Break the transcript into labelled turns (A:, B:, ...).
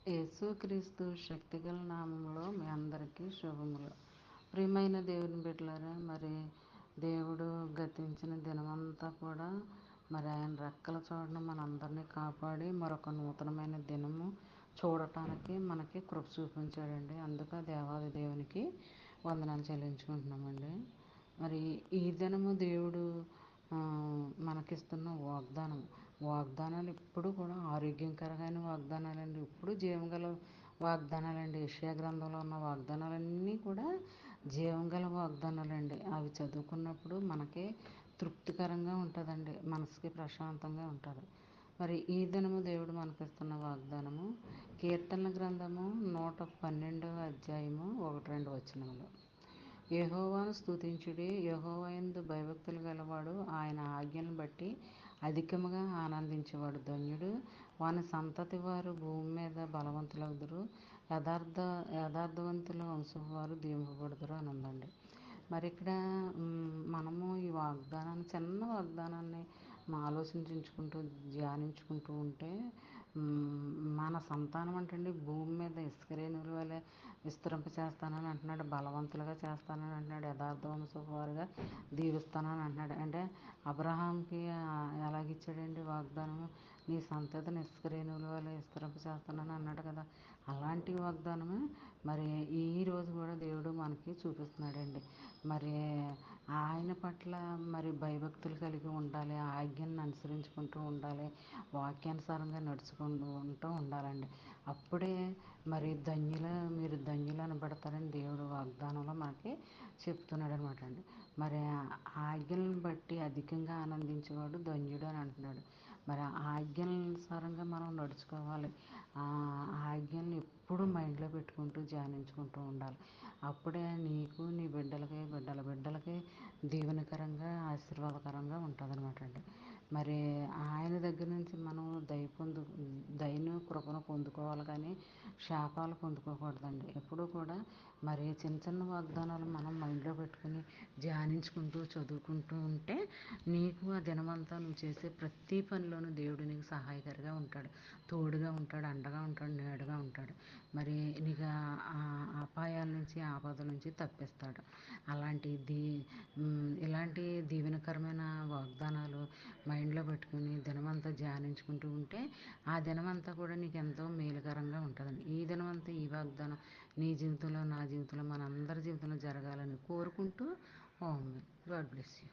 A: యేసుక్రీస్తు శక్తిగల నామంలో మీ అందరికీ శుభములు. ప్రియమైన దేవుని బిడ్డలారా, మరి దేవుడు గతించిన దినమంతా కూడా మరి ఆయన రెక్కల చాటున మనందరినీ కాపాడి మరొక నూతనమైన దినము చూడటానికి మనకి కృప చూపించాడండి. అందుకు ఆ దేవాది దేవునికి వందనాలు చెల్లించుకుంటున్నామండి. మరి ఈ దినము దేవుడు మనకిస్తున్న వాగ్దానాలు ఇప్పుడు కూడా ఆరోగ్యకరమైన వాగ్దానాలండి. ఇప్పుడు జీవంగల వాగ్దానాలండి. యెషయా గ్రంథంలో ఉన్న వాగ్దానాలన్నీ కూడా జీవంగల వాగ్దానాలండి. అవి చదువుకున్నప్పుడు మనకి తృప్తికరంగా ఉంటుందండి, మనసుకి ప్రశాంతంగా ఉంటుంది. మరి ఈ దినము దేవుడు మనకిస్తున్న వాగ్దానము కీర్తనల గ్రంథము 112వ అధ్యాయము 1-2 వచనములు. యెహోవాను స్తుతించుడి, యెహోవా యందు భయభక్తులు గలవాడు ఆయన ఆజ్ఞలను బట్టి అధికముగా ఆనందించేవాడు ధన్యుడు. వాని సంతతి వారు భూమి మీద బలవంతులగుదురు, యథార్థవంతుల వంశపు వారు దీవింపబడుదురు అని ఉందండి. మరి ఇక్కడ మనము ఈ వాగ్దానాన్ని, చిన్న వాగ్దానాన్ని ఆలోచించుకుంటూ ధ్యానించుకుంటూ ఉంటే మన సంతానం అంటండి భూమి మీద ఇసుక రేణువుల వలె విస్తరింప చేస్తానని అంటున్నాడు, బలవంతులుగా చేస్తానని అంటున్నాడు, యథార్థ వంశపు వారుగా దీవిస్తానని అంటున్నాడు. అంటే అబ్రహాంకి ఎలాగిచ్చాడండి వాగ్దానము? నీ సంతతిని ఇసుక రేణువుల వల్ల విస్తరింప చేస్తానని అన్నాడు కదా. అలాంటి వాగ్దానమే మరి ఈ రోజు కూడా దేవుడు మనకి చూపిస్తున్నాడండి. మరి ఆయన పట్ల మరి భయభక్తులు కలిగి ఉండాలి, ఆజ్ఞలను అనుసరించుకుంటూ ఉండాలి, వాక్యానుసారంగా నడుచుకుంటూ ఉండాలండి. అప్పుడే మరి మీరు ధన్యులు అనబడతారని దేవుడు వాగ్దానంలో మనకి చెప్తున్నాడు అనమాట అండి. మరి ఆజ్ఞలను బట్టి అధికంగా ఆనందించేవాడు ధన్యుడు అని అంటున్నాడు. మరి ఆజ్ఞానుసారంగా మనం నడుచుకోవాలి. ఆజ్ఞల్ని ఎప్పుడు మైండ్లో పెట్టుకుంటూ ధ్యానించుకుంటూ ఉండాలి. అప్పుడే నీకు, నీ బిడ్డల బిడ్డలకి దీవెనకరంగా ఆశీర్వాదకరంగా ఉంటుంది అనమాట అండి. మరి ఆయన దగ్గర నుంచి మనం దయను కృపను పొందుకోవాలి, కానీ శాపాలు పొందుకోకూడదండి. ఎప్పుడూ కూడా మరి చిన్న చిన్న వాగ్దానాలు మనం మైండ్లో పెట్టుకుని ధ్యానించుకుంటూ చదువుకుంటూ ఉంటే నీకు ఆ దినమంతా నువ్వు చేసే ప్రతి పనిలోనూ దేవుడు నీకు సహాయకరంగా ఉంటాడు, తోడుగా ఉంటాడు, అండగా ఉంటాడు, నీడగా ఉంటాడు. మరి నీకు అపాయాల నుంచి, ఆపద నుంచి తప్పిస్తాడు. ఇలాంటి దీవెనకరమైన వాగ్దానాలు మైండ్లో పెట్టుకుని దినమంతా ధ్యానించుకుంటూ ఉంటే ఆ దినమంతా కూడా నీకు ఎంతో మేలుకరంగా ఉంటుందండి. ఈ దినమంతా ఈ వాగ్దానం నీ జీవితంలో, నా జీవితంలో, మనందరి జీవితంలో జరగాలని కోరుకుంటూ గాడ్ బ్లెస్ యూ.